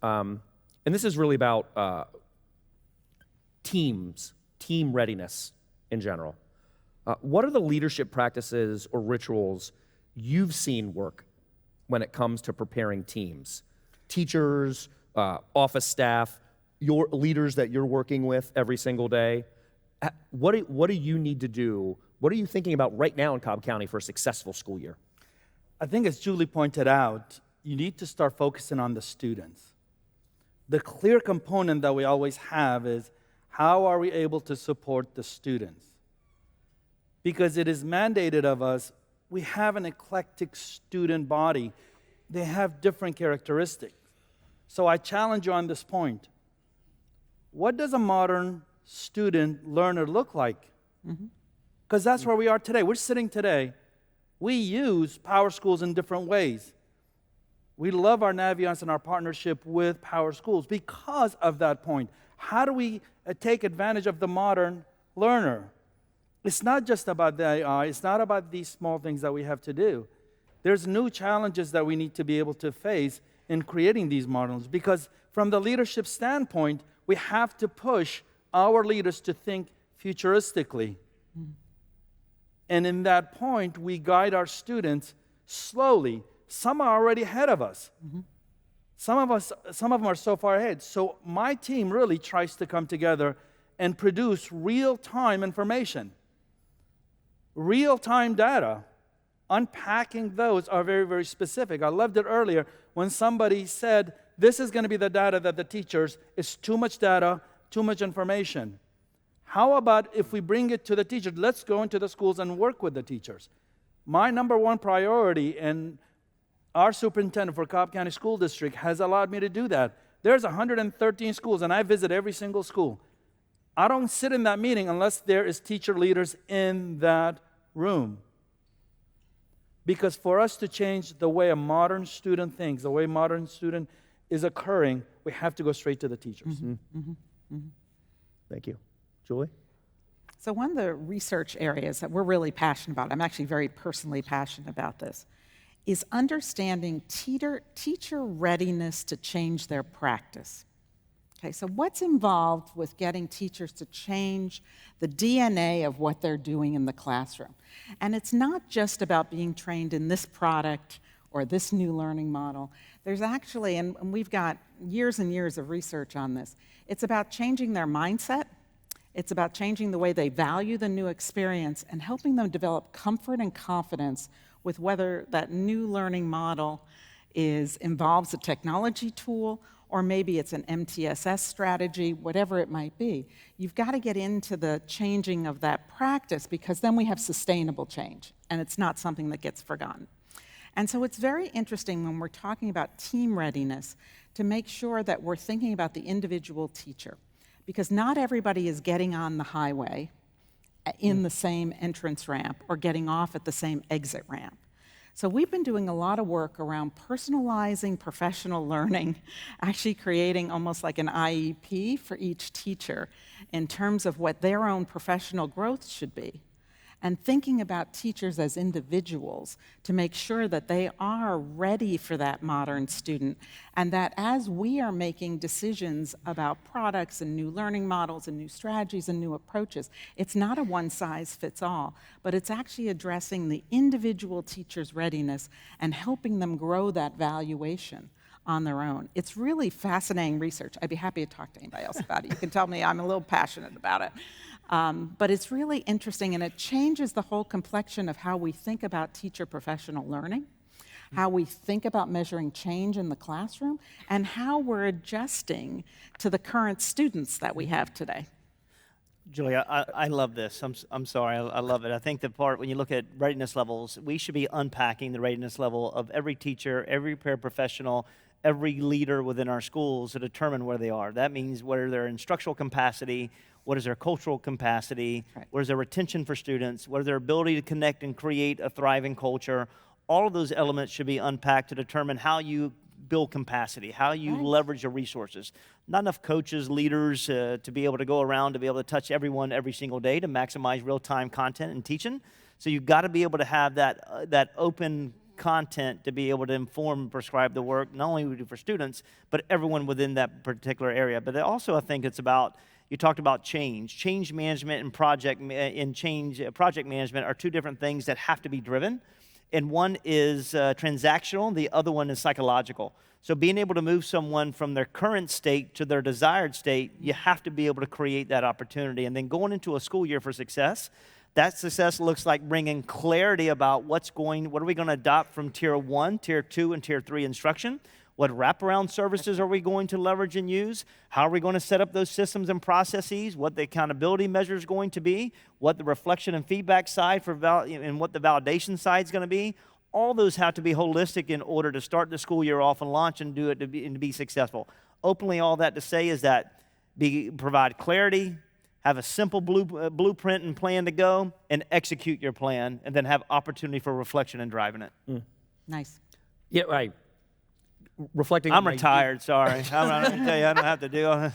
and this is really about team readiness in general. What are the leadership practices or rituals you've seen work when it comes to preparing teams? Teachers, office staff, your leaders that you're working with every single day. What do you need to do? What are you thinking about right now in Cobb County for a successful school year? I think as Julie pointed out, you need to start focusing on the students. The clear component that we always have is how are we able to support the students? Because it is mandated of us, we have an eclectic student body. They have different characteristics. So I challenge you on this point. What does a modern student learner look like? Because that's where we are today. We're sitting today. We use Power Schools in different ways. We love our Naviance and our partnership with Power Schools because of that point. How do we take advantage of the modern learner? It's not just about the AI. It's not about these small things that we have to do. There's new challenges that we need to be able to face in creating these models, because from the leadership standpoint, we have to push our leaders to think futuristically. And in that point, we guide our students slowly. Some are already ahead of us. Some of them are so far ahead. So my team really tries to come together and produce real-time information. Real-time data, unpacking those are very, very specific. I loved it earlier when somebody said, this is going to be the data that the teachers, it's too much data, too much information. How about if we bring it to the teachers? Let's go into the schools and work with the teachers. My number one priority, and our superintendent for Cobb County School District has allowed me to do that. There's 113 schools, and I visit every single school. I don't sit in that meeting unless there is teacher leaders in that room. Because for us to change the way a modern student thinks, the way a modern student is occurring, we have to go straight to the teachers. Thank you. Julie? So one of the research areas that we're really passionate about, I'm actually very personally passionate about this, is understanding teacher readiness to change their practice. Okay, so what's involved with getting teachers to change the DNA of what they're doing in the classroom? And it's not just about being trained in this product or this new learning model. There's actually, and we've got years and years of research on this, it's about changing their mindset. It's about changing the way they value the new experience and helping them develop comfort and confidence with whether that new learning model involves a technology tool or maybe it's an MTSS strategy, whatever it might be. You've got to get into the changing of that practice, because then we have sustainable change, and it's not something that gets forgotten. And so it's very interesting when we're talking about team readiness to make sure that we're thinking about the individual teacher, because not everybody is getting on the highway in the same entrance ramp or getting off at the same exit ramp. So we've been doing a lot of work around personalizing professional learning, actually creating almost like an IEP for each teacher in terms of what their own professional growth should be, and thinking about teachers as individuals to make sure that they are ready for that modern student, and that as we are making decisions about products and new learning models and new strategies and new approaches, it's not a one-size-fits-all, but it's actually addressing the individual teacher's readiness and helping them grow that valuation on their own. It's really fascinating research. I'd be happy to talk to anybody else about it. You can tell me I'm a little passionate about it. But it's really interesting, and it changes the whole complexion of how we think about teacher professional learning, how we think about measuring change in the classroom, and how we're adjusting to the current students that we have today. Julia, I love this. I'm sorry, I love it. I think the part, when you look at readiness levels, we should be unpacking the readiness level of every teacher, every paraprofessional, every leader within our schools to determine where they are. That means what are their instructional capacity, what is their cultural capacity, right, what is their retention for students, what is their ability to connect and create a thriving culture. All of those elements should be unpacked to determine how you build capacity, how you leverage your resources. Not enough coaches, leaders to be able to go around to be able to touch everyone every single day to maximize real-time content and teaching. So you've got to be able to have that open content to be able to inform and prescribe the work, not only we do for students, but everyone within that particular area. But also, I think it's about, you talked about change. Change management and project management are two different things that have to be driven. And one is transactional, the other one is psychological. So being able to move someone from their current state to their desired state, you have to be able to create that opportunity. And then going into a school year for success, that success looks like bringing clarity about what are we going to adopt from Tier 1, Tier 2, and Tier 3 instruction. What wraparound services are we going to leverage and use? How are we going to set up those systems and processes? What the accountability measure is going to be? What the reflection and feedback side and what the validation side is going to be? All those have to be holistic in order to start the school year off and launch and do it to be successful. Openly, all that to say is that provide clarity, have a simple blueprint and plan to go, and execute your plan, and then have opportunity for reflection and driving it. Nice. Yeah, right. Reflecting. I'm retired, sorry. I'm not going to tell you I don't have to do it.